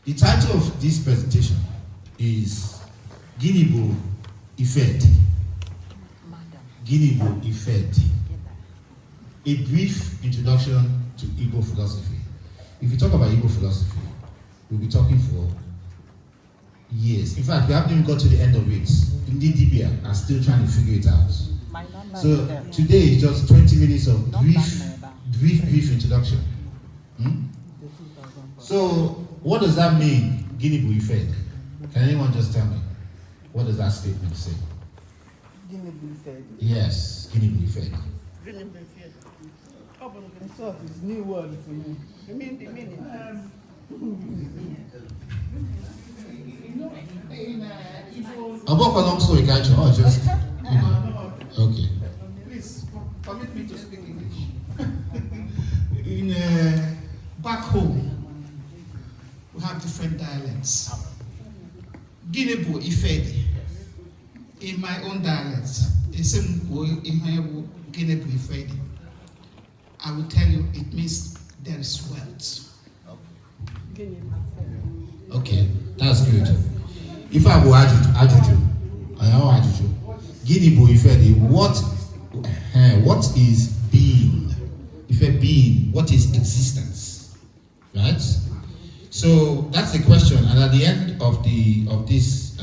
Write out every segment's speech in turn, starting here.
The title of this presentation is GINI IFE-DI. GINI IFE-DI. A brief introduction to Igbo philosophy. If you talk about Igbo philosophy, we'll be talking for years. In fact, we haven't even got to the end of it. Indeed, DBA are still trying to figure it out. So today is just 20 minutes of brief introduction. So what does that mean, GINI IFE-DI? Can anyone just tell me? What does that statement say? GINI IFE-DI. Yes, GINI IFE-DI. GINI IFE-DI. In short, it's new word for you. You mean the meaning? I'll walk along so we can't or just, you know. Okay. Please, permit me to speak English. Back home, we have different dialects. GINI IFE-DI. In my own dialect, GINI IFE-DI. I will tell you, it means there is wealth. Okay, that's good. If I go Ajuju, GINI IFE-DI, what is being? Ife being, what is existence? Right? So that's the question, and at the end of this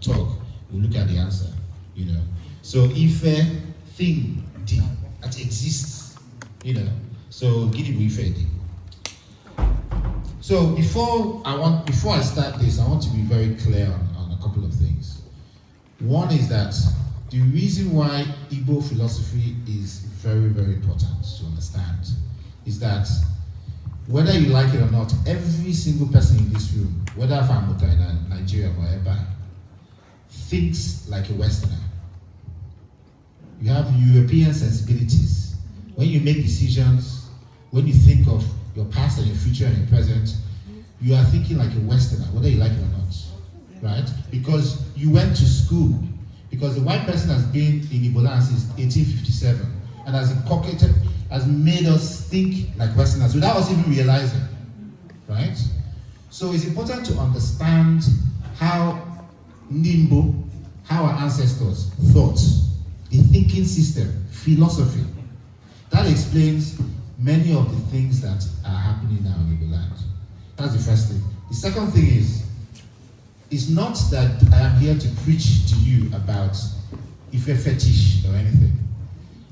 talk, we'll look at the answer. You know, so Ife thing that exists, you know. So GINI IFE-DI. So before I start this, I want to be very clear on a couple of things. One is that the reason why Igbo philosophy is very, very important to understand is that whether you like it or not, every single person in this room, whether from Nigeria or wherever, thinks like a Westerner. You have European sensibilities. When you make decisions, when you think of your past and your future and your present, you are thinking like a Westerner, whether you like it or not, right? Because you went to school, because the white person has been in Igbo land since 1857 and has inculcated, has made us think like Westerners without us even realizing, right? So it's important to understand how Nimbo, how our ancestors thought, the thinking system, philosophy. That explains many of the things that are happening now in the land. That's the first thing. The second thing is, it's not that I am here to preach to you about if you're fetish or anything.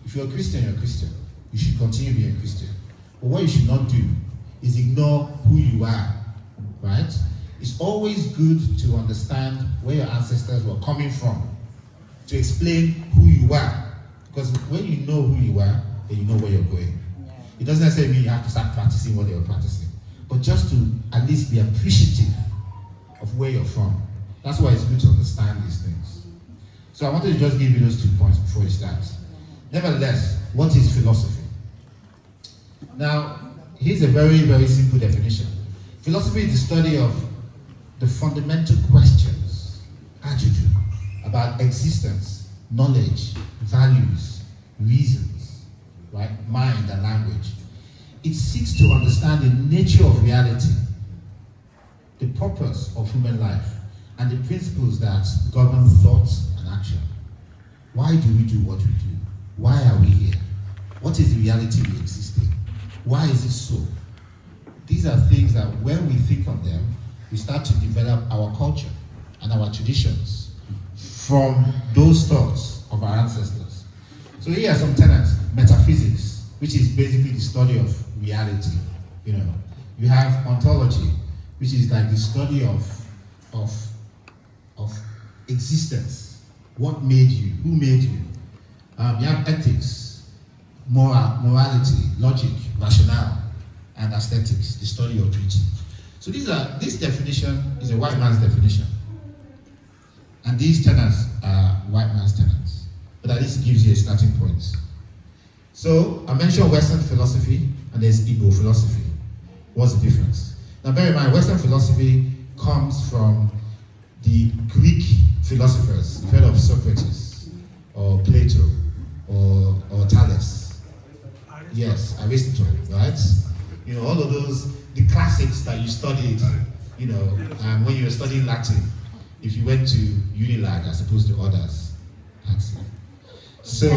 If you're a Christian, you're a Christian. You should continue being a Christian. But what you should not do is ignore who you are, right? It's always good to understand where your ancestors were coming from, to explain who you are. Because when you know who you are, then you know where you're going. It doesn't necessarily mean you have to start practicing what they were practicing, but just to at least be appreciative of where you're from. That's why it's good to understand these things. So I wanted to just give you those 2 points before you start. Nevertheless, what is philosophy? Now, here's a very, very simple definition. Philosophy is the study of the fundamental questions, ajuju, about existence, knowledge, values, reasons, right? Mind and language. It seeks to understand the nature of reality, the purpose of human life, and the principles that govern thoughts and action. Why do we do what we do? Why are we here? What is the reality we exist in? Why is it so? These are things that when we think of them, we start to develop our culture and our traditions from those thoughts of our ancestors. So here are some tenets. Metaphysics, which is basically the study of reality. You know, you have ontology, which is like the study of existence. What made you? Who made you? You have ethics, morality, logic, rationale, and aesthetics, the study of beauty. So this definition is a white man's definition. And these tenets are white man's tenets. But at least it gives you a starting point. So I mentioned Western philosophy and there's Igbo philosophy. What's the difference? Now bear in mind, Western philosophy comes from the Greek philosophers. You've heard of Socrates or Plato or Thales. Yes, Aristotle, right? You know, all of those, the classics that you studied, you know, when you were studying Latin, if you went to Unilag as opposed to others. That's it.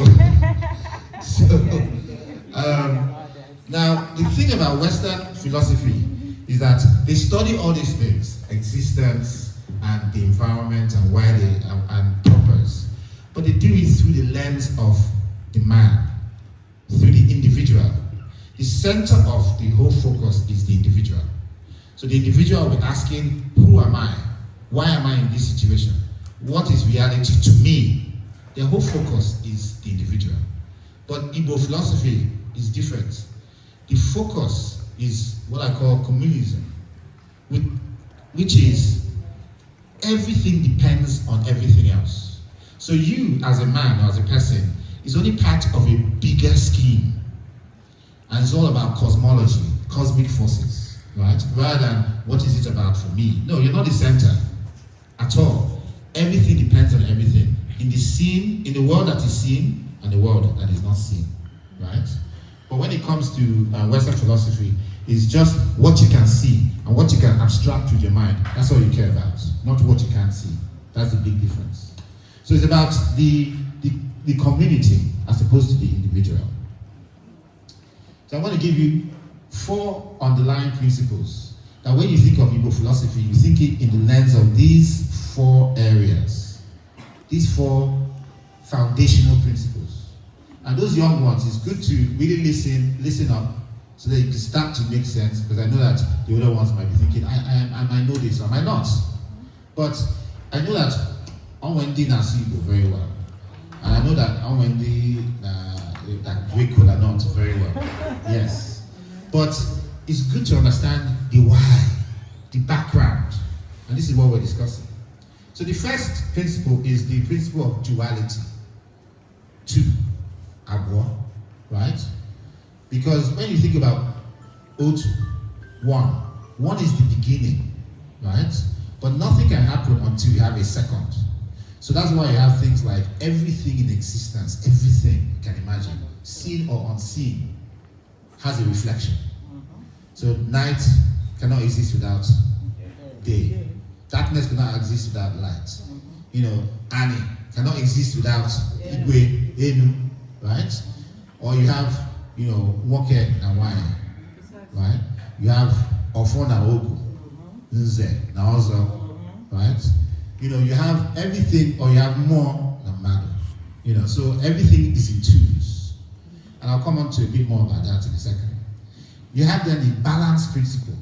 Now, the thing about Western philosophy is that they study all these things, existence and the environment and why they and purpose, but they do it through the lens of the man, through the individual. The center of the whole focus is the individual. So the individual will be asking, who am I? Why am I in this situation? What is reality to me? Their whole focus is the individual. But Igbo philosophy is different. The focus is what I call communism, which is everything depends on everything else. So you, as a man or as a person, is only part of a bigger scheme. And it's all about cosmology, cosmic forces, right? Rather than what is it about for me? No, you're not the center at all. Everything depends on everything. In the scene, in the world that is seen and the world that is not seen, right? But when it comes to Western philosophy, it's just what you can see and what you can abstract with your mind. That's all you care about, not what you can't see. That's the big difference. So it's about the community as opposed to the individual. So I want to give you 4 underlying principles that when you think of Igbo philosophy, you think it in the lens of these 4 areas, these 4 foundational principles. And those young ones, it's good to really listen up, so that you can start to make sense, because I know that the older ones might be thinking, I might know this, or I might not. But I know that Onwendi knows Igbo very well. And I know that Onwendi that Greek could not very well. Yes. But it's good to understand the why, the background. And this is what we're discussing. So the first principle is the principle of duality. 2, Agwa, right? Because when you think about Otu, 1 is the beginning, right? But nothing can happen until you have a second. So that's why you have things like everything in existence, everything you can imagine, seen or unseen, has a reflection. So night cannot exist without day. Darkness cannot exist without light. You know, Ani cannot exist without Igwe, Enu, right? Or you have, you know, Woke and Wine, right? You have Ofo na Ogu, Nze na Ozo, right? You know, you have everything, or you have more than matter. You know, so everything is in twos. And I'll come on to a bit more about that in a second. You have then the balance principle,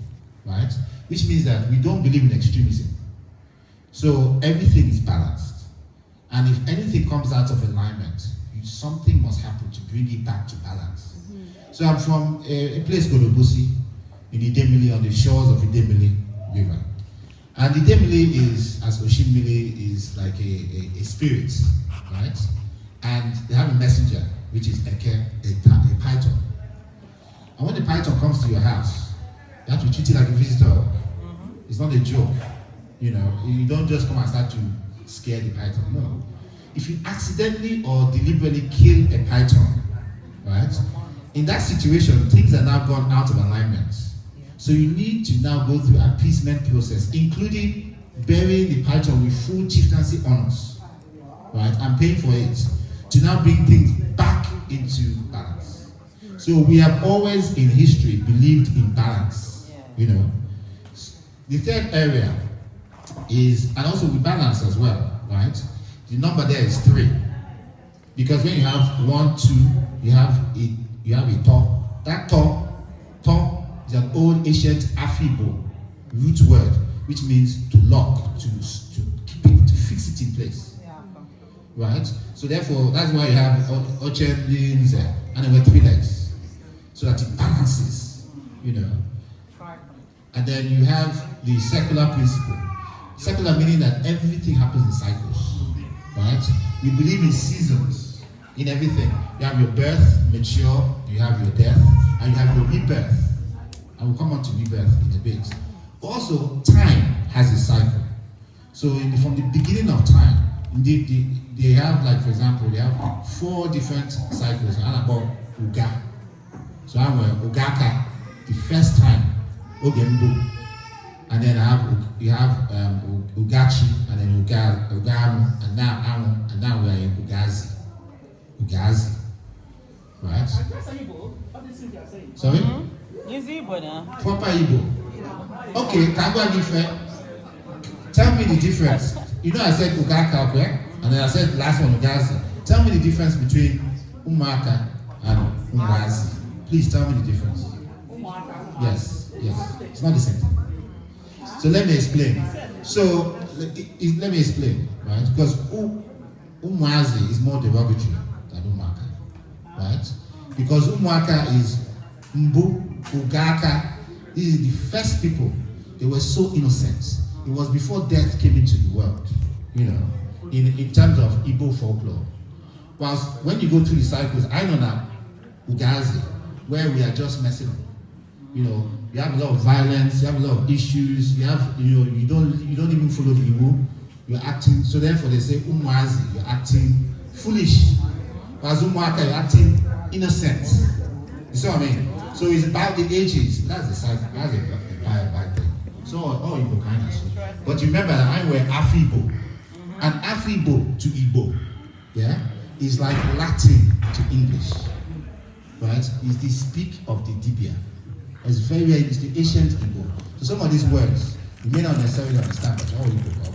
right? Which means that we don't believe in extremism. So everything is balanced. And if anything comes out of alignment, something must happen to bring it back to balance. So I'm from a place called Obusi in Idemili, on the shores of Idemili River. And Idemili is, as Oshimili, is like a spirit, right? And they have a messenger, which is a python. And when the python comes to your house, you have to treat it like a visitor. It's not a joke. You know, you don't just come and start to scare the python. No. If you accidentally or deliberately kill a python, right? In that situation, things are now gone out of alignment. So you need to now go through an appeasement process, including burying the python with full chieftaincy honors, right? And paying for it, to now bring things back into balance. So we have always in history believed in balance, you know. The third area is, and also we balance as well, right? The number there is 3. Because when you have 1, 2, you have a to. That to is an old ancient IFE-DI root word, which means to lock, to keep it, to fix it in place. Right? So therefore, that's why you have Ochen, Nze, and then with 3 legs. So that it balances, you know. And then you have the secular principle. Secular meaning that everything happens in cycles. Right? We believe in seasons, in everything. You have your birth, mature, you have your death, and you have your rebirth. I will come on to rebirth in a bit. Also, time has a cycle. So from the beginning of time, indeed, they have, like, for example, they have 4 different cycles. And about Uga. So I'm Ugaka, the first time, Ogembo. And then you have Ugachi, and then Ugamu, and now Amu, and now we are in Ugazi. Ugazi. Right? Sorry? Is Igbo now? Proper Igbo. Okay, Kagwa different. Tell me the difference. You know I said Ugaka, okay? And then I said last one Ugazi. Tell me the difference between Umaka and Ugazi. Please tell me the difference. Yes. It's not the same thing. So let me explain. So let me explain, right? Because Umwazi is more derogatory than Umaka, right? Because Umwaka is Mbu, Ugaka. These are the first people. They were so innocent. It was before death came into the world, you know, in terms of Igbo folklore. Whilst when you go through the cycles, I know now Ugazi, where we are just messing up. You know, you have a lot of violence, you have a lot of issues, you don't even follow the rule, you're acting, so therefore they say Umwazi, you're acting foolish. Whereas Umwaka, you're acting innocent. You see what I mean? So it's about the ages. That's the cycle, that's a bad thing. So all Igbo kind of stuff. But you remember that I wear IFE-DI. And IFE-DI to Igbo, yeah, is like Latin to English. Right? It's the speak of the Dibia. It's it's the ancient Igbo. So some of these words, you may not necessarily understand, but all Igbo.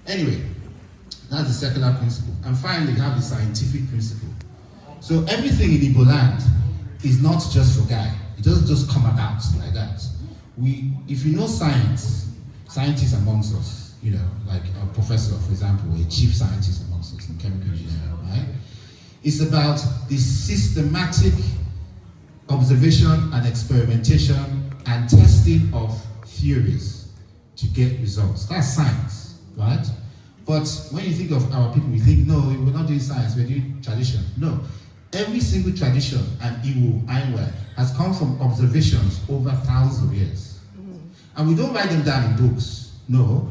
Anyway, that's the secular principle. And finally, we have the scientific principle. So everything in Igbo land is not just for guy. It doesn't just come about like that. If you know scientists amongst us, you know, like a professor, for example, a chief scientist amongst us in chemical engineering, right? It's about the systematic observation and experimentation and testing of theories to get results. That's science, right? But when you think of our people, we think, no, we're not doing science, we're doing tradition. No. Every single tradition and Igbo, Ainwe, has come from observations over thousands of years. And we don't write them down in books. No.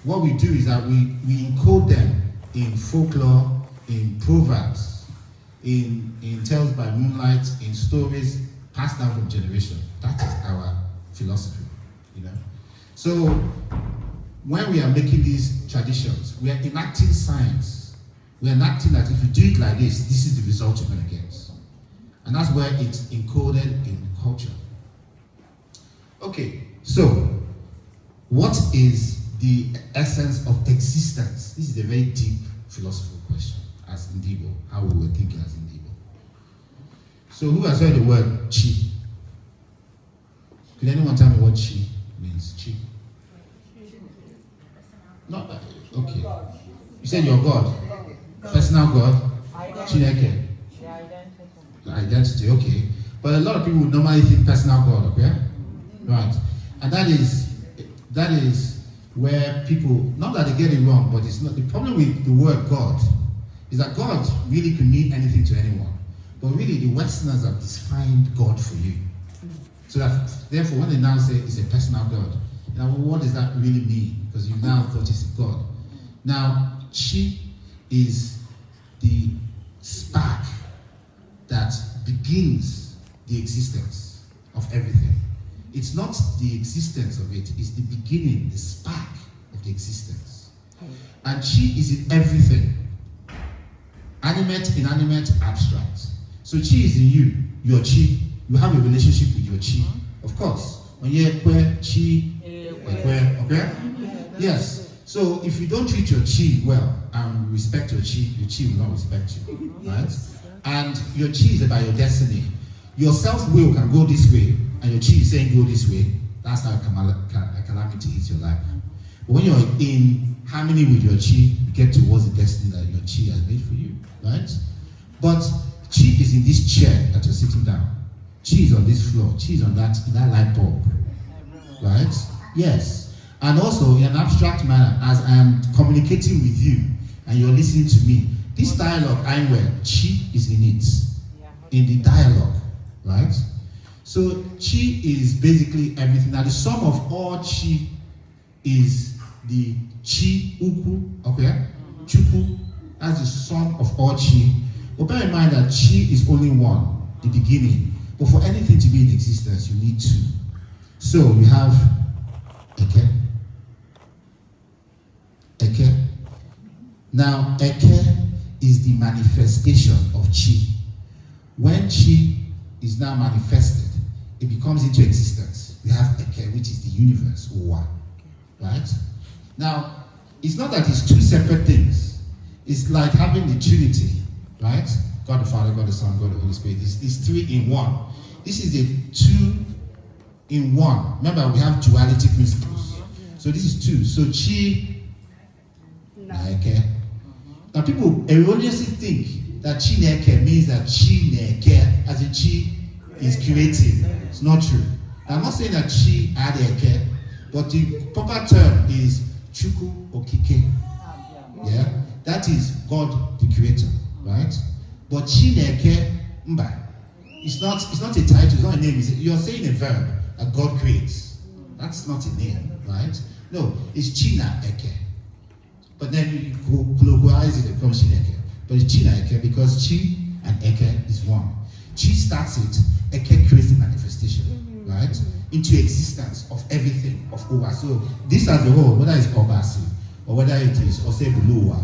What we do is that we encode them in folklore, in proverbs, in tales by moonlight, in stories passed down from generation. That is our philosophy, you know. So when we are making these traditions, we are enacting science. We are enacting that if you do it like this, this is the result you're going to get. And that's where it's encoded in culture. Okay, so what is the essence of existence? This is a very deep philosophical question as Igbo, how we were thinking as Igbo. So who has heard the word chi? Could anyone tell me what chi means? Chi? No, okay. You said your God. Personal God. Chineke. The identity, okay. But a lot of people would normally think personal God, okay? Right. And that is where people, not that they get it wrong, but it's not the problem with the word God is that God really can mean anything to anyone. But really the Westerners have defined God for you. So that therefore when they now say it's a personal God, now what does that really mean? Because you now thought it's a God. Now chi is the spark that begins the existence of everything. It's not the existence of it, it's the beginning, the spark of the existence. And chi is in everything. Animate, inanimate, abstract. So chi is in you, your chi. You have a relationship with your chi. Of course. When you're chi, okay? Yes. So if you don't treat your chi well and respect your chi will not respect you. Right? And your chi is about your destiny. Your self-will can go this way, and your chi is saying go this way. That's how a calamity hits your life. But when you're in harmony with your chi, you get towards the destiny that your chi has made for you, right? But chi is in this chair that you're sitting down. Chi is on this floor. Chi is on that light bulb, right? Yes. And also in an abstract manner, as I am communicating with you and you're listening to me, this dialogue, chi is in it, in the dialogue, right? So chi is basically everything. Now the sum of all chi is the chi uku, okay? Chuku, that's the sum of all chi. But bear in mind that chi is only one, the beginning. But for anything to be in existence, you need two. So you have Eke. Eke. Now, Eke is the manifestation of Chi. When Chi is now manifested, it becomes into existence. We have Eke, which is the universe, Owa. Right? Now, it's not that it's two separate things. It's like having the Trinity, right? God the Father, God the Son, God the Holy Spirit. It's three in one. This is the two in one. Remember, we have duality principles. So this is two. So Chi, Eke. Now people erroneously think that Chi Eke means that Chi Eke, as in Chi is creating. It's not true. I'm not saying that Chi had Eke, but the proper term is Chuku Okike. Yeah, that is God the Creator, right? But Chi Eke Mba, it's not a title, it's not a name. You're saying a verb that God creates. That's not a name, right? No, it's China Eke. But then you colloquialize it, it becomes Chineke. But it's China Eke because Chi and Eke is one. Chi starts it, Eke creates the manifestation, right? Into existence of everything, of Owa. So this as a whole, whether it's Obasi, or whether it is Osebuluwa,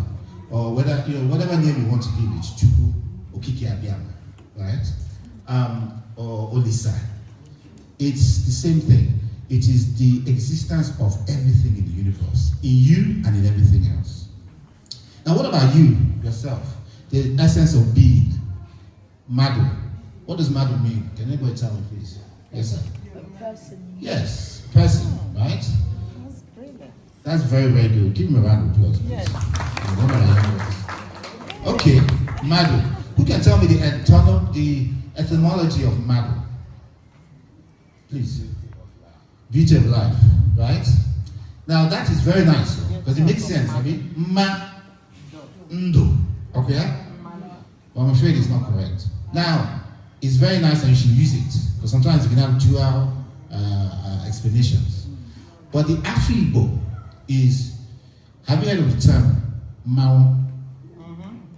or whether, whatever name you want to give it, Chuku, Okiki Abiyama, right? Or Olisa. It's the same thing. It is the existence of everything in the universe, in you and in everything else. Now, what about you, yourself? The essence of being, Madu. What does Madu mean? Can anybody tell me, please? Yes, sir. Person. Yes, person, right? That's brilliant. That's very, very good. Give me a round of applause, please. Yes. Okay, Madu. Who can tell me the etymology of Madu? Please. Beauty of life, right? Now that is very nice because it makes sense. I mean, ma, ndo, okay? But I'm afraid it's not correct. Now, it's very nice and you should use it because sometimes you can have dual explanations. But the IFE-DI is, have you heard of the term Mao?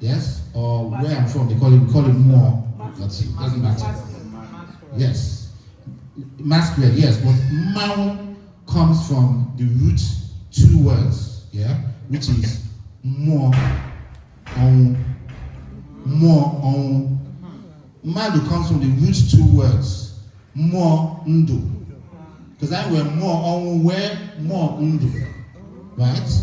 Yes? Or where I'm from, we call it more. Doesn't matter. Yes. Masquerade, yes, but Mao comes from the root two words, yeah, which is more on. Madu comes from the root two words, more ndo. Because I were more on where more ndo, right?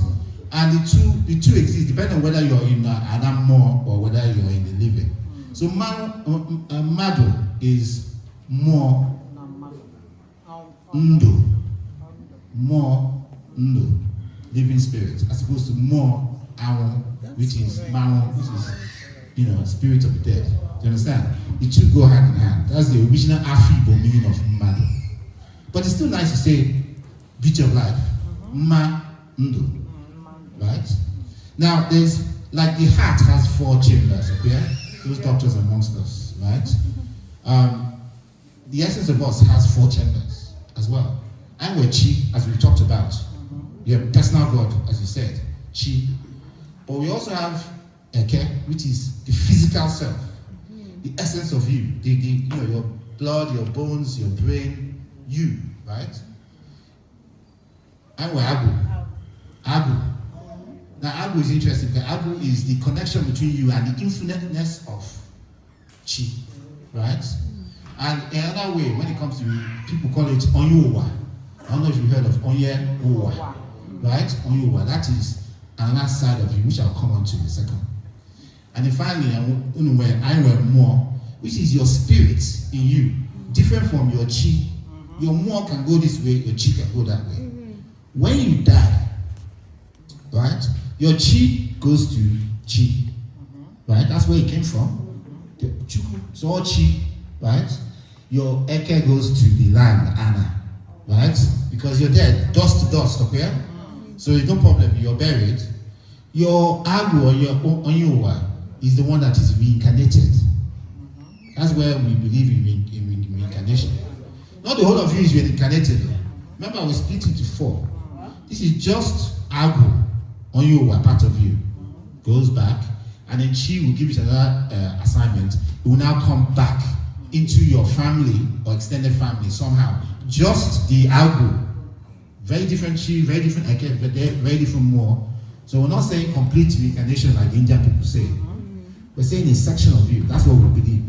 And the two exist depending on whether you're in Adam more or whether you're in the living. So Madu is more. Ndo, more ndo, living spirit, as opposed to more awon, which is mawon, which is spirit of the dead. Do you understand? The two go hand in hand. That's the original IFE-DI meaning of Madu. But it's still nice to say beauty of life, ma ndo, right? Now there's like the heart has 4 chambers. Okay, those doctors amongst us, right? The essence of us has 4 chambers as well. And we're Chi, as we talked about. You're personal God, as you said, Chi. But we also have Eke, which is the physical self, the essence of you, your blood, your bones, your brain, you, right? And we're Agu. Now Agu is interesting because Agu is the connection between you and the infiniteness of Chi, right? And another way, when it comes to people call it Onyowa. I don't know if you've heard of Onyowa, right? Onyowa, that is another side of you, which I'll come on to in a second. And then finally, I wear more, which is your spirit in you, different from your Chi. Your more can go this way, your Chi can go that way. When you die, right, your Chi goes to Chi, right? That's where it came from. It's all Chi. Right? Your Eke goes to the land, Anna, right? Because you're dead, dust to dust, okay? So it's no problem, you're buried. Your Agu or your Onyowa is the one that is reincarnated. That's where we believe in reincarnation. Not the whole of you is reincarnated. Remember, we split into 4. This is just Agu, Onyowa, part of you, goes back, and then she will give it another assignment. It will now come back into your family or extended family somehow. Just the Agbo, very different chief, very different Eke, but they're very different more. So we're not saying complete reincarnation like the Indian people say. We're saying a section of you. That's what we believe.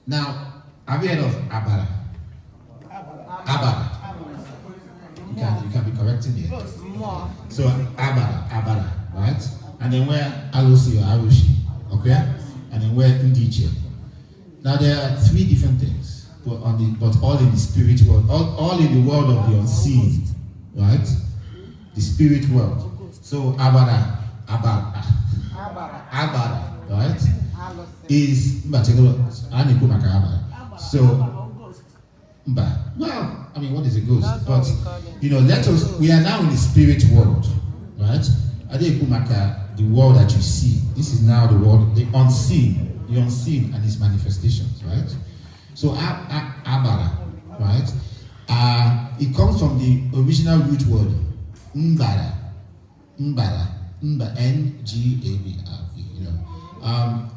Now, have you heard of Abara? Abara. You can be correcting here. So Abara, right? And then where Alosi or Arushi, okay? And then where Ndiche. Now there are three different things, but all in the spirit world, all in the world of the unseen, right? The spirit world. So Abara, right? Is so. Well, I mean, what is a ghost? But we are now in the spirit world, right? Adekumaka, the world that you see. This is now the world, the unseen and its manifestations, right? So Abara, right? It comes from the original root word Mbara, N-G-A-B-R-E,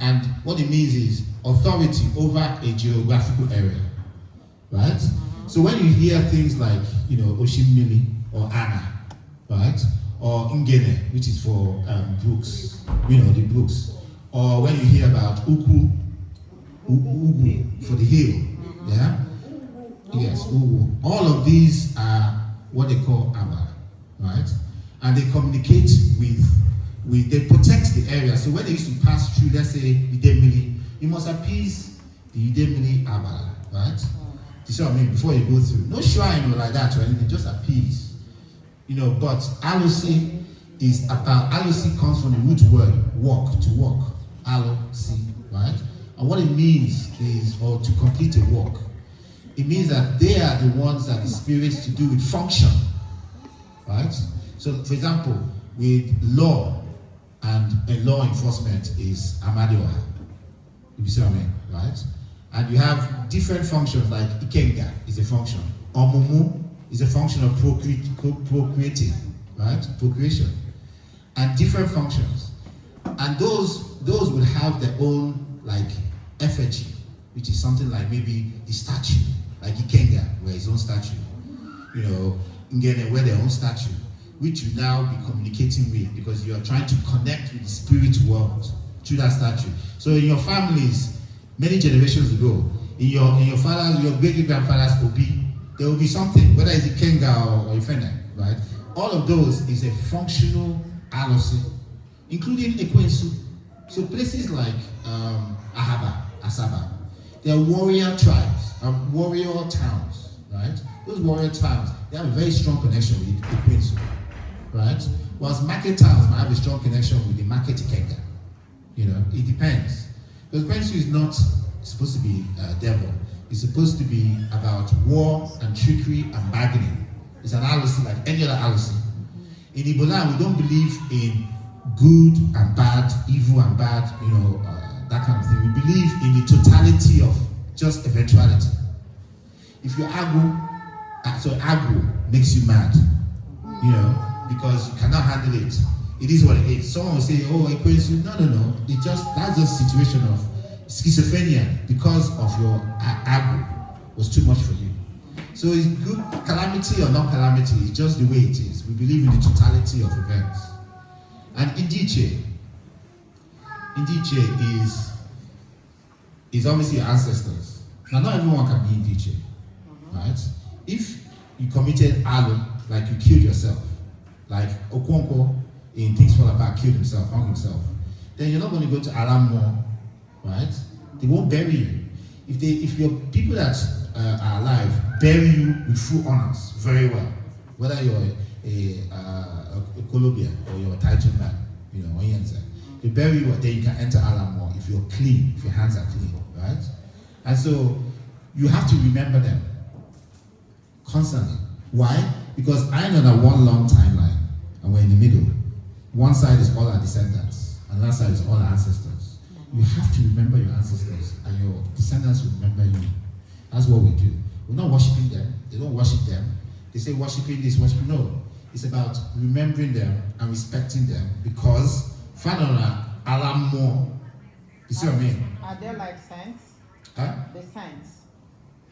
and what it means is authority over a geographical area, right? So when you hear things like, Oshimili or Anna, right? Or Ngene, which is for brooks, the brooks. Or when you hear about Ugu for the hill, yeah? Yes, Ugu. All of these are what they call Abba, right? And they communicate they protect the area. So when they used to pass through, let's say, Idemili, you must appease the Idemili Abba, right? You see what I mean? Before you go through. No shrine or like that or anything, just appease. But Alusi comes from the root word walk, to walk. Alusi, right? And what it means is, or to complete a walk, it means that they are the ones that the spirits to do with function, right? So, for example, with law and a law enforcement is Amadioha. You see what I mean, right? And you have different functions, like Ikenga is a function. Omumu is a function of procreating, right? Procreation. And different functions. And those will have their own, like, effigy, which is something like maybe the statue, like Ikenga, where his own statue. Ngene, where their own statue, which you now be communicating with, because you are trying to connect with the spirit world through that statue. So in your families, many generations ago, in your father's, your great-grandfather's Obi, there will be something, whether it's Ikenga or Ifene, right? All of those is a functional Alosi, including Ekwensu. So places like Ahaba, Asaba, they are warrior tribes, warrior towns, right? Those warrior towns, they have a very strong connection with Ekwensu, right? Whilst market towns might have a strong connection with the market Ikenga. It depends. Because Ekwensu is not supposed to be a devil. It's supposed to be about war and trickery and bargaining. It's an Alosi like any other Alosi. In Igbo, we don't believe in good and bad, evil and bad, that kind of thing. We believe in the totality of just eventuality. If you're Agbo makes you mad, because you cannot handle it. It is what it is. Someone will say, oh, no. That's just a situation of schizophrenia because of your Agbo was too much for you. So it's good, calamity or not calamity, it's just the way it is. We believe in the totality of events. And Indiche is obviously your ancestors. Now, not everyone can be Indiche, right? If you committed Alu, like you killed yourself, like Okonkwo in Things Fall Apart killed himself, hung himself, then you're not going to go to Alamo, right? They won't bury you. If your people that are alive bury you with full honors, very well, whether you're a Colombia or you're a title man, they bury you, then you can enter Alamo if you're clean, if your hands are clean, right? And so you have to remember them constantly. Why? Because I know that one long timeline, and we're in the middle. One side is all our descendants, and another side is all our ancestors. You have to remember your ancestors, and your descendants will remember you. That's what we do. We're not worshiping them. They don't worship them. They say worshiping this, worshiping. No. It's about remembering them and respecting them, because Fanora Alamo You see what I mean? Are there like scents? Huh? The scents.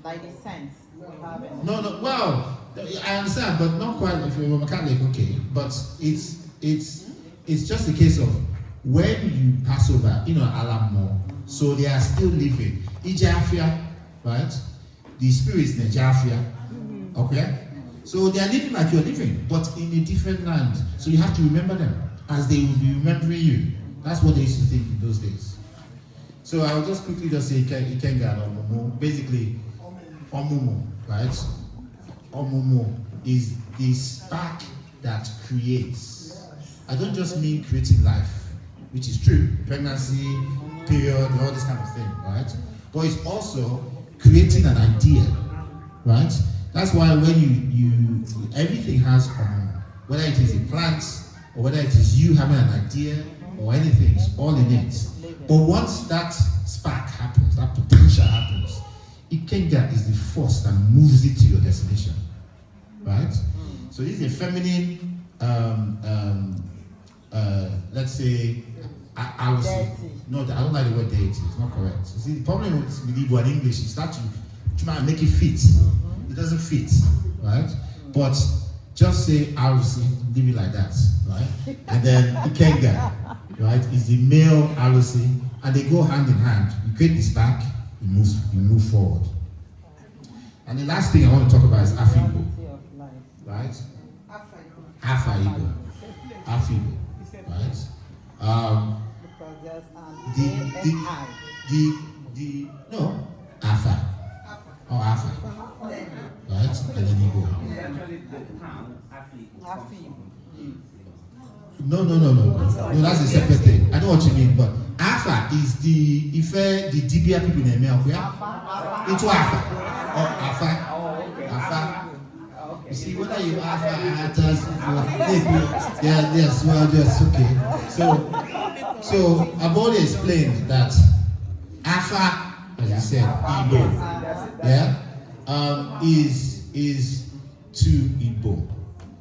Like the scents we have in No. Well, I understand, but not quite. If you're a mechanic, okay. But it's just a case of when you pass over, Alamo, so they are still living. Ijafia, right? The spirits in Ijafia, okay? So they are living like you're living, but in a different land. So you have to remember them as they will be remembering you. That's what they used to think in those days. So I will just quickly say Ikenga and Omumu. Basically, Omumu, right? Omumu is the spark that creates. I don't just mean creating life, which is true, pregnancy, period, all this kind of thing, right? But it's also creating an idea, right? That's why when you everything has whether it is a plant or whether it is you having an idea or anything, it's all in it. But once that spark happens, that potential happens, Ikenga is the force that moves it to your destination, right? So this is a feminine, let's say, I would say, no, I don't like the word deity, it's not correct. You see, the problem with Igbo and English, you start to try and make it fit. It doesn't fit, right? But just say Arusi, leave it like that, right? And then Ikenga, right, is the male Arusi, and they go hand in hand. You create this back, you move forward. And the last thing I want to talk about is Afibo, right? Afa-Igbo, right? No, Afa. Or Afa. Right? And then Igbo. No, that's a separate thing. I know what you mean, but Afa is the Dibia people in America. It's Afa. Or Afa. You see, whether you Afa, yes, well, yes, okay. So I've already explained that Afa, as you said, Igbo, yeah, is to Igbo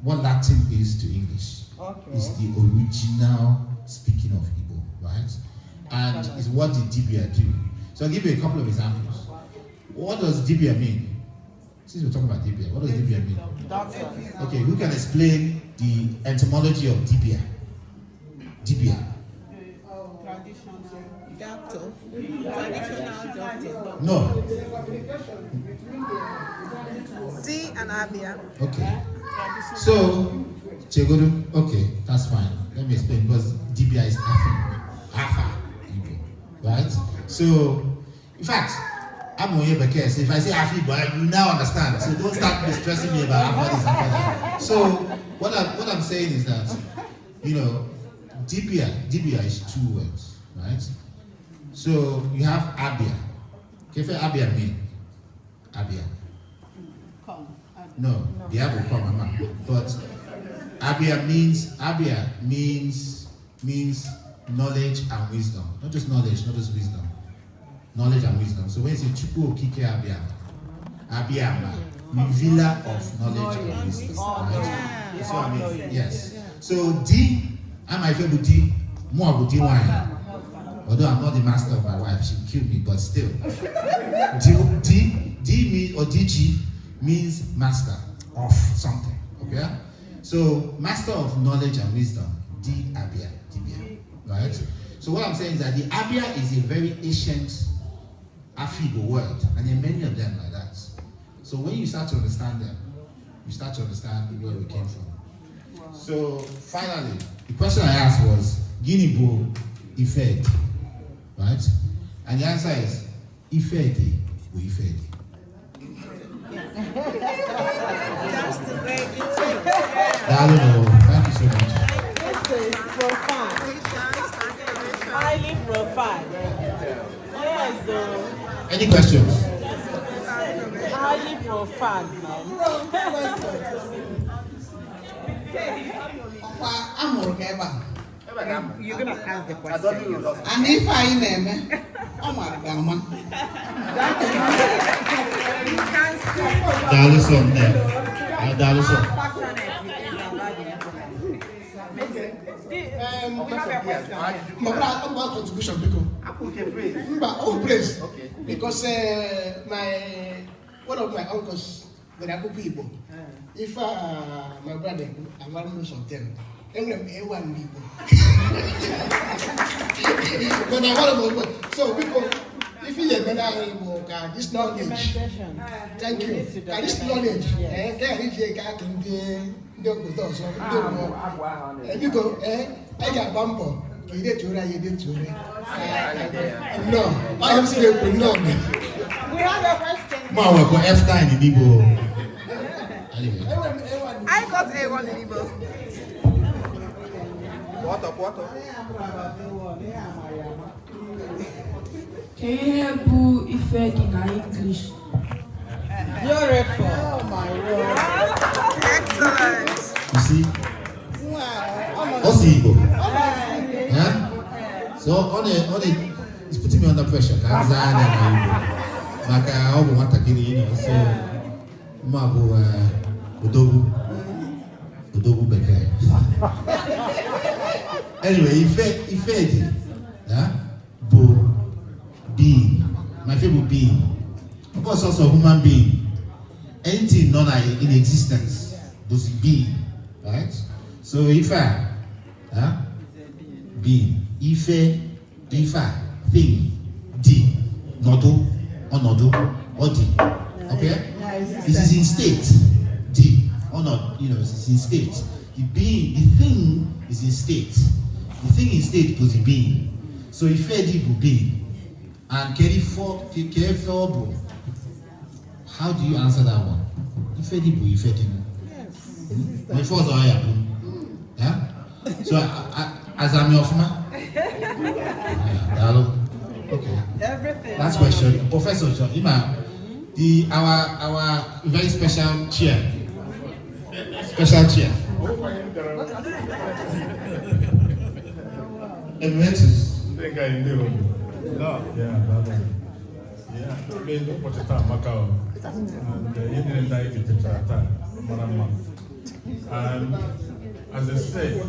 what Latin is to English. It's the original speaking of Igbo, right? And it's what the Dibia do. So I'll give you a couple of examples. What does Dibia mean? Since we're talking about Dibia, what does Dibia mean? Okay, who can explain the etymology of Dibia? Dibia. Doctor. Traditional doctor. No. D and Abia. Okay. So, Chegodu, okay, that's fine. Let me explain, because Dibia is Afa, Igbo, right? So, in fact, I'm on here because if I say Afibo, you now understand. So don't start stressing me about Afa this, Afa that. So, what I'm saying is that, Dibia is two words, right? So you have Abia. Okay, for Abia mean? Abia. Come. No, the Abia will come, Mama. But Abia means knowledge and wisdom. Not just knowledge, not just wisdom. Knowledge and wisdom. So when you say Chuku Okike Abia, Abia, villa of knowledge and wisdom. Right? That's what I mean. Yes. So D, I'm my favorite D, more about D wine. Although I'm not the master of my wife, she killed me, but still. D means, or DG means master of something. Okay? So master of knowledge and wisdom, D Abia, Dibia. Right? So what I'm saying is that the Abia is a very ancient Afibo word, and there are many of them like that. So when you start to understand them, you start to understand where we came from. So finally, the question I asked was GINI Bo IFE-DI, right? And the answer is IFE-DI or IFE-DI. That's the way it is. I don't know. Thank you so much. This is profound. Highly profound. Yes, though. Any questions? Highly profound, man. You're gonna ask the question. And if I name, oh my God, You can see. Daluson there. Daluson. We have a question. contribution, because Okay, please. Oh, please. Okay. Because one of my uncles, the Rabu people, if my brother, I want to know something. But I want to know. So people, if you have this knowledge, thank you. This knowledge, you go, I got bumper. You did to no, I am still no. We have a question. Ma, we go F9 in Igbo. Anyway. I got A1 in Igbo. What up? Can you hear Boo IFE-DI in English? Beautiful. Oh my word. Excellent. You see? Wow. What's Igbo? Yeah? So on it, it's putting me under pressure. Kanza and Igbo. Maka obu watakiri, you know. So mabu Odogu beke. Anyway, IFE-DI, yeah? Bo being, my favorite being. Of course, also human being. Anything not in existence was being, right? So Ifa, being. Ife, thing, di, nodo, onodo, odi. Okay? This is in state. Di, onod, it is in state. The being, the thing is in state. The thing in state was in being. So IFE-DI will be. And carry forward. How do you answer that one? IFE-DI will IFE-DI. My first yeah? So as I'm your friend. Okay. Everything. Last question. Professor Ima, our very special chair. Emeritus. think I knew. No. Yeah, brother. Yeah, made the Pochita Macau. And you didn't die to the Chata, Marama. And as I said,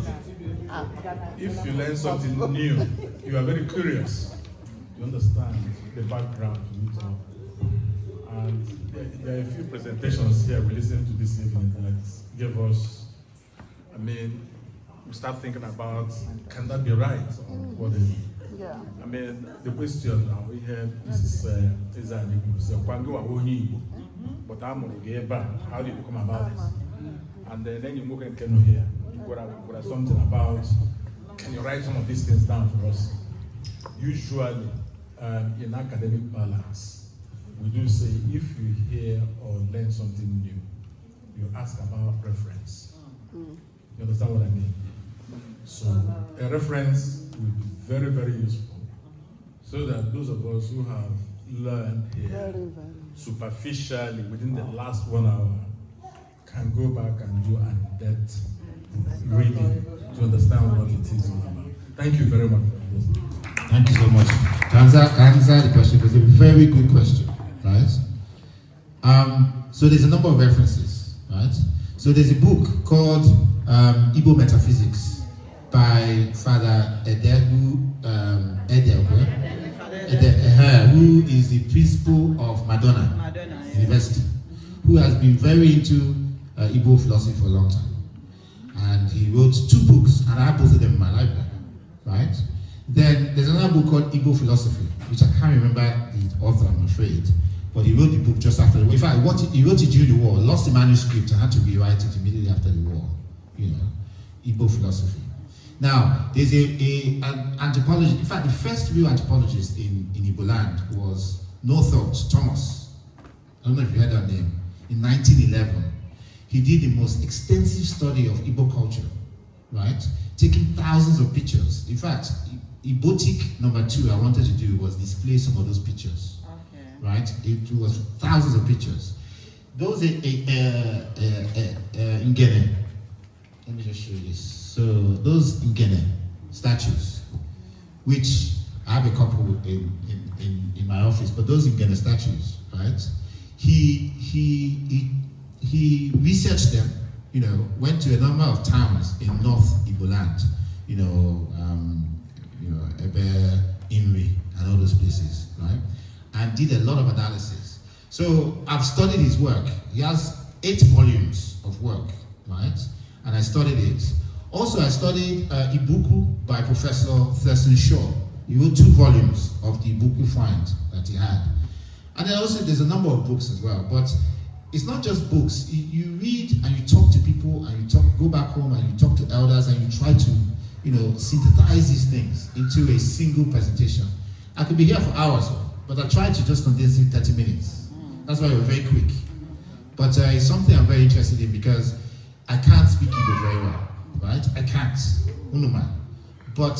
if you learn something new, you are very curious. You understand the background you need to know. And there are a few presentations here we listened to this evening that gave us, we start thinking about, can that be right? Or what is it? Yeah. The question now we have is an Igbo, but I'm going to get back. How do you come about this? And then you move and can here. You got something about, can you write some of these things down for us? Usually, in academic balance, we do say if you hear or learn something new, you ask about reference. You understand what I mean? So a reference will be very, very useful, so that those of us who have learned here superficially within the last 1 hour can go back and do an in-depth reading to understand what it is all about. Thank you very much for this. Thank you so much. Answer the question. It's a very good question, right? So there's a number of references, right? So there's a book called Igbo Metaphysics by Father Ede, who is the principal of Madonna University, who has been very into Igbo philosophy for a long time. And he wrote 2 books, and I have both of them in my library, right? Then there's another book called Igbo Philosophy, which I can't remember the author, I'm afraid. But he wrote the book just after the war. In fact, he wrote it during the war, lost the manuscript, and had to rewrite it immediately after the war. Igbo philosophy. Now, there's an anthropologist. In fact, the first real anthropologist in Igbo land was Northrop Thomas. I don't know if you heard that name. In 1911, he did the most extensive study of Igbo culture, right? Taking thousands of pictures. In fact, Igbotic number 2 I wanted to do was display some of those pictures, right? It was thousands of pictures. Those in Guinea. Let me just show you this. So those Igbo statues, which I have a couple in my office, but those Igbo statues, right? He researched them, went to a number of towns in North Igbo land, Ebe, IMRI, and all those places, right? And did a lot of analysis. So I've studied his work. He has 8 volumes of work, right? And I studied it. Also, I studied Ibuku by Professor Thurston Shaw. He wrote 2 volumes of the Ibuku find that he had. And then also there's a number of books as well, but it's not just books. You read and you talk to people and you go back home and you talk to elders and you try to, synthesize these things into a single presentation. I could be here for hours, but I tried to just condense it in 30 minutes. That's why we're very quick. But it's something I'm very interested in because I can't speak Igbo very well, right? I can't, Unuma. But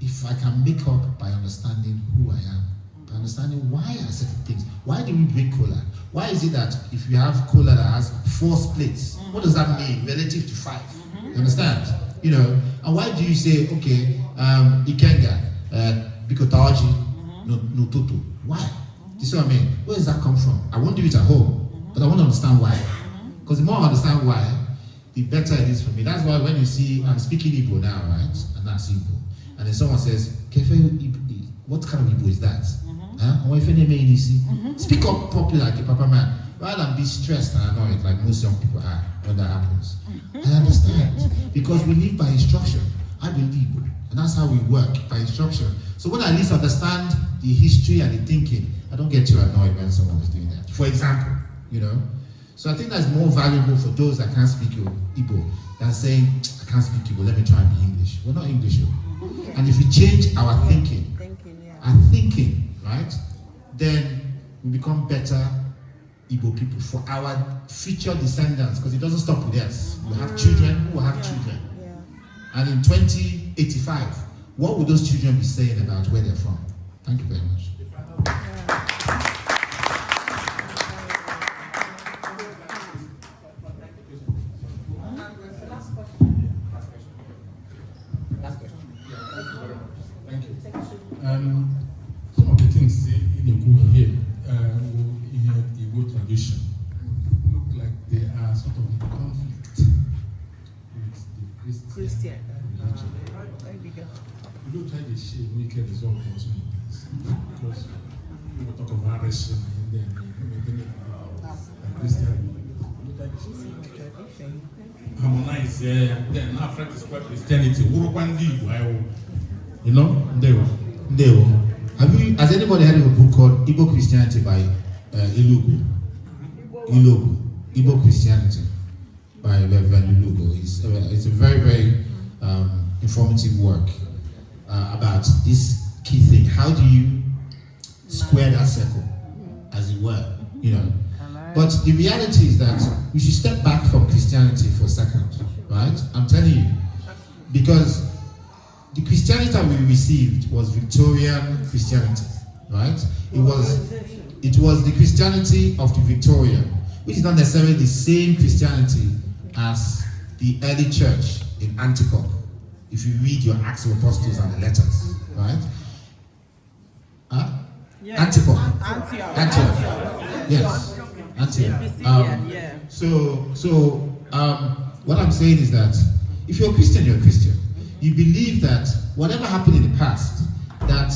if I can make up by understanding who I am, by understanding why I said things, why do we drink cola? Why is it that if you have cola that has 4 splits, what does that mean relative to 5? You understand? And why do you say, okay, Ikenga, Bikotaji, no Toto? Why? Do you see what I mean? Where does that come from? I won't do it at home, but I want to understand why. Because the more I understand why, the better it is for me. That's why when you see, I'm speaking Igbo now, right? And that's Igbo. And then someone says, what kind of Igbo is that? Speak up properly like a papa man, rather than be stressed and annoyed like most young people are when that happens. I understand, because we live by instruction. I believe, and that's how we work, by instruction. So when I at least understand the history and the thinking, I don't get too annoyed when someone is doing that. For example, So I think that's more valuable for those that can't speak Igbo than saying, I can't speak Igbo, let me try and be English. We're not English. And if we change our thinking, right, then we become better Igbo people for our future descendants, because it doesn't stop with us. We have children who will have children. And in 2085, what would those children be saying about where they're from? Thank you very much. Thank you. Some of the things in Igbo here, in the Igbo tradition, look like they are sort of in conflict with the Christian religion. We don't try to share naked result for some things, because we will talk of arrest and then Christian. Harmonize then now practice Christianity. Has anybody heard of a book called Igbo Christianity by Ilugu? Igbo Christianity by Reverend Ilugu. It's a very, very informative work about this key thing. How do you square that circle, as it were, But the reality is that we should step back from Christianity for a second, right? I'm telling you, because the Christianity that we received was Victorian Christianity, right? It was the Christianity of the Victorian, which is not necessarily the same Christianity as the early church in Antioch. If you read your Acts of Apostles and the letters, right? Antioch. Yes. Antioch. So what I'm saying is that if you're a Christian, you're a Christian. You believe that whatever happened in the past, that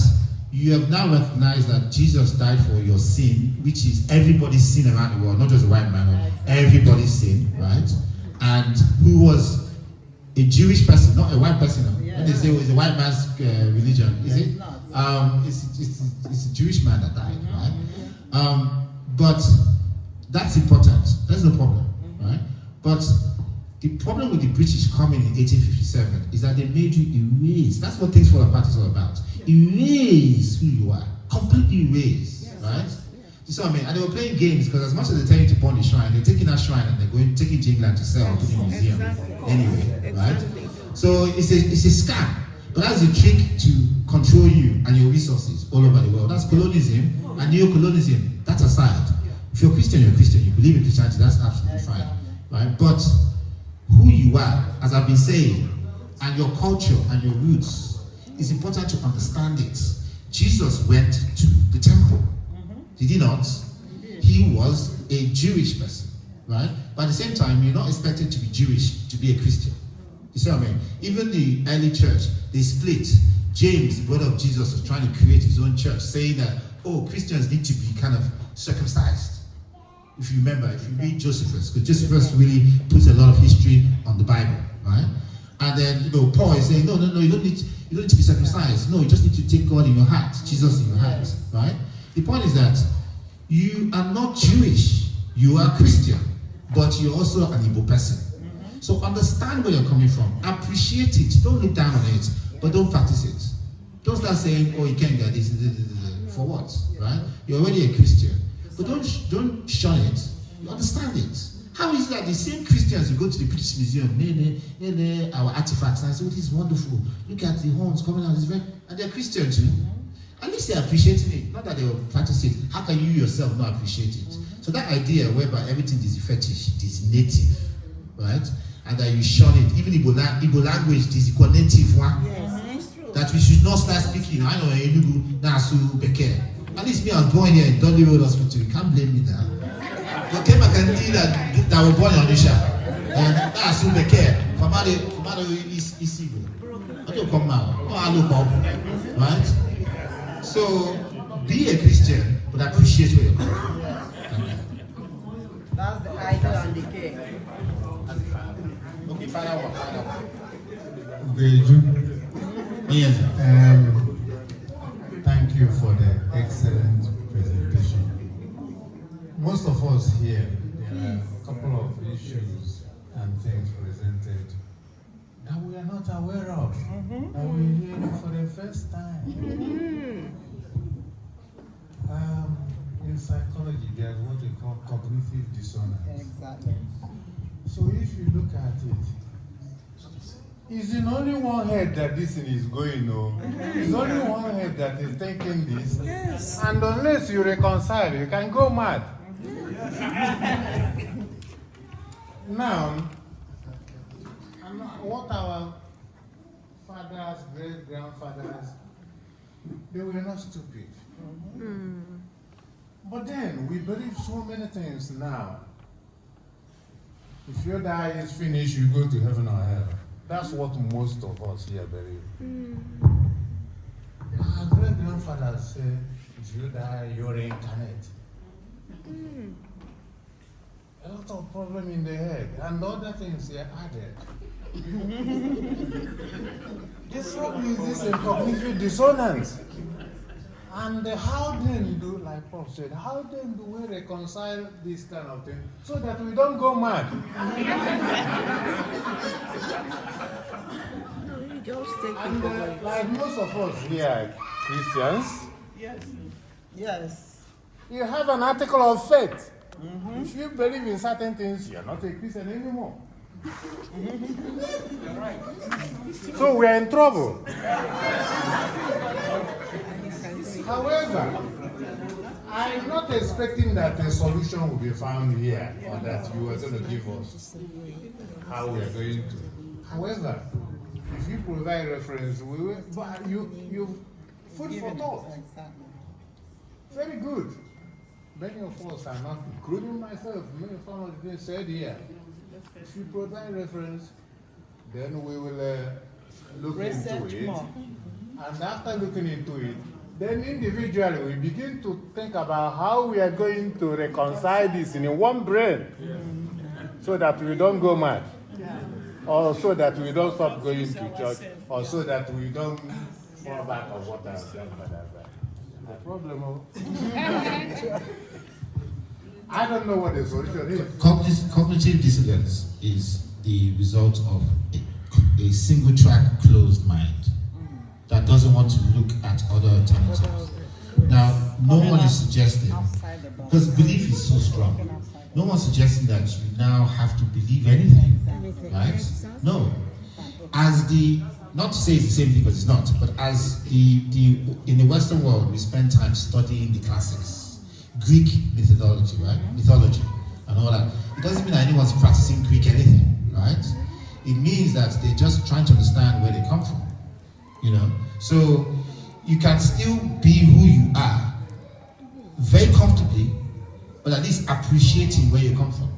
you have now recognized that Jesus died for your sin, which is everybody's sin around the world, not just a white man, everybody's sin, right? And who was a Jewish person, not a white person. When they say it's a white man's religion, is it? It's a Jewish man that died, right? But that's important. That's no problem, right? But the problem with the British coming in 1857 is that they made you erase. That's what Things Fall Apart is all about. Erase who you are. Completely erase, right? You see what I mean? And they were playing games, because as much as they tell you to burn the shrine, they're taking that shrine and they're taking it to England to sell to the museum. Anyway, right? So it's a scam. But that's a trick to control you and your resources all over the world. That's colonialism and neo-colonialism. That aside, if you're Christian, you're Christian. You believe in Christianity, that's absolutely fine, right? But who you are, as I've been saying, and your culture and your roots, it's important to understand it. Jesus went to the temple. Did he not? He was a Jewish person, right? But at the same time, you're not expected to be Jewish to be a Christian. You see what I mean? Even the early church, they split. James, the brother of Jesus, was trying to create his own church, saying that, oh, Christians need to be kind of circumcised. If you remember, if you read Josephus, because Josephus really puts a lot of history on the Bible, right? And then, Paul is saying, no, you don't need to be circumcised. No, you just need to take God in your heart, Jesus in your heart, right? The point is that you are not Jewish, you are Christian, but you're also an Igbo person. So understand where you're coming from, appreciate it, don't look down on it, but don't practice it. Don't start saying, oh, you can't get this, for what, right? You're already a Christian, but don't shun it, you understand it. How is it that the same Christians who go to the British Museum, our artifacts, and say, oh, this is wonderful, look at the horns coming out, and they're Christian too. At least they're appreciating it, not that they will practice it. How can you yourself not appreciate it? So that idea whereby everything is fetish, it is native, right? And that you shun it. Even Igbo language is equal native one. Yes. That we should not start speaking. I know Enugu, Nasu, Beke. At least me, I was born here in Dudley Road Hospital. You can't blame me now. But came I can see that were born in Onisha. And Nasu, Beke. Famado is Igbo. I don't come now. Oh, I look up. Right? So, be a Christian, but appreciate where you're coming from. That's the idol and the cake. Okay, final one. UGOEJU. Yes. Thank you for the excellent presentation. Most of us here, there are a couple of issues and things presented that we are not aware of, that we hear for the first time. In psychology, there's what we call cognitive dissonance. Exactly. So if you look at it, it's in only one head that this thing is going on. It's only one head that is thinking this. Yes. And unless you reconcile, you can go mad. Now, what our fathers, great-grandfathers, they were not stupid. But then, we believe so many things now. If your die is finished, you go to heaven or hell. That's what most of us here believe. Our great-grandfathers say, if you die, you reincarnate. A lot of problem in the head, and other things they added. This problem is this cognitive dissonance. And how then do, like Paul said, how then do we reconcile this kind of thing so that we don't go mad? And like most of us here, Christians, Yes. you have an article of faith. If you believe in certain things, you're not a Christian anymore. So we are in trouble. However, I'm not expecting that a solution will be found here or that you are going to give us how we are going to. However, if you provide reference, we will, but you food for thought. Exactly. Very good. Many of us are not, including myself, many of us have been said here. If you provide reference, then we will look into it. More. And after looking into it, then individually we begin to think about how we are going to reconcile this in one brain so that we don't go mad. Or so that we don't stop going to church, or so that we don't fall back on what I've done. The problem I don't know what the solution is. Cognitive dissonance is the result of a single track closed mind that doesn't want to look at other alternatives. Now, no one is suggesting, because belief is so strong, no one's suggesting that you now have to believe anything, right? No. As the, not to say it's the same thing because it's not, but as in the Western world, we spend time studying the classics, Greek mythology, right? Mythology and all that. It doesn't mean that anyone's practicing Greek anything, right? It means that they're just trying to understand where they come from, you know? So you can still be who you are very comfortably, but at least appreciating where you come from,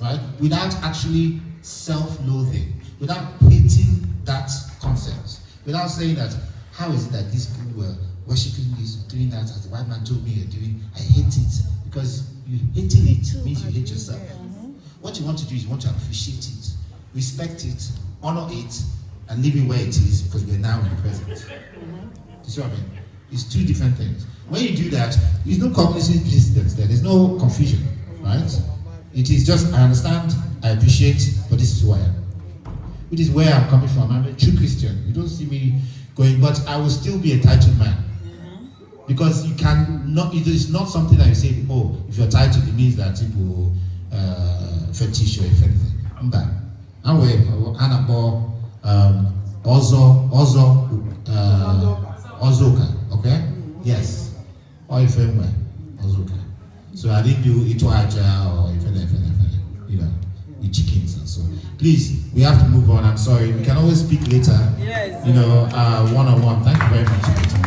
right? Without actually self-loathing, without hating that concept, without saying that, how is it that these people were worshiping this, doing that, as the white man told me you're doing? I hate it. Because you hating it means you hate yourself. What you want to do is you want to appreciate it, respect it, honor it, and leave it where it is, because we're now in the present. You see what I mean? It's two different things. When you do that, there's no cognitive dissonance there. There's no confusion, right? It is just, I understand, I appreciate, but this is who I am. Which is where I'm coming from. I'm a true Christian. You don't see me going, but I will still be a titled man. Because you cannot, it is not something that you say, oh, if you're titled, it means that people fetish or if anything. Ozoka, okay? Yes. Or if Ozoka. So I didn't do Itoaja or if you know, the chickens and so on. Please, we have to move on. I'm sorry. We can always speak later. Yes. You know, one-on-one. Thank you very much.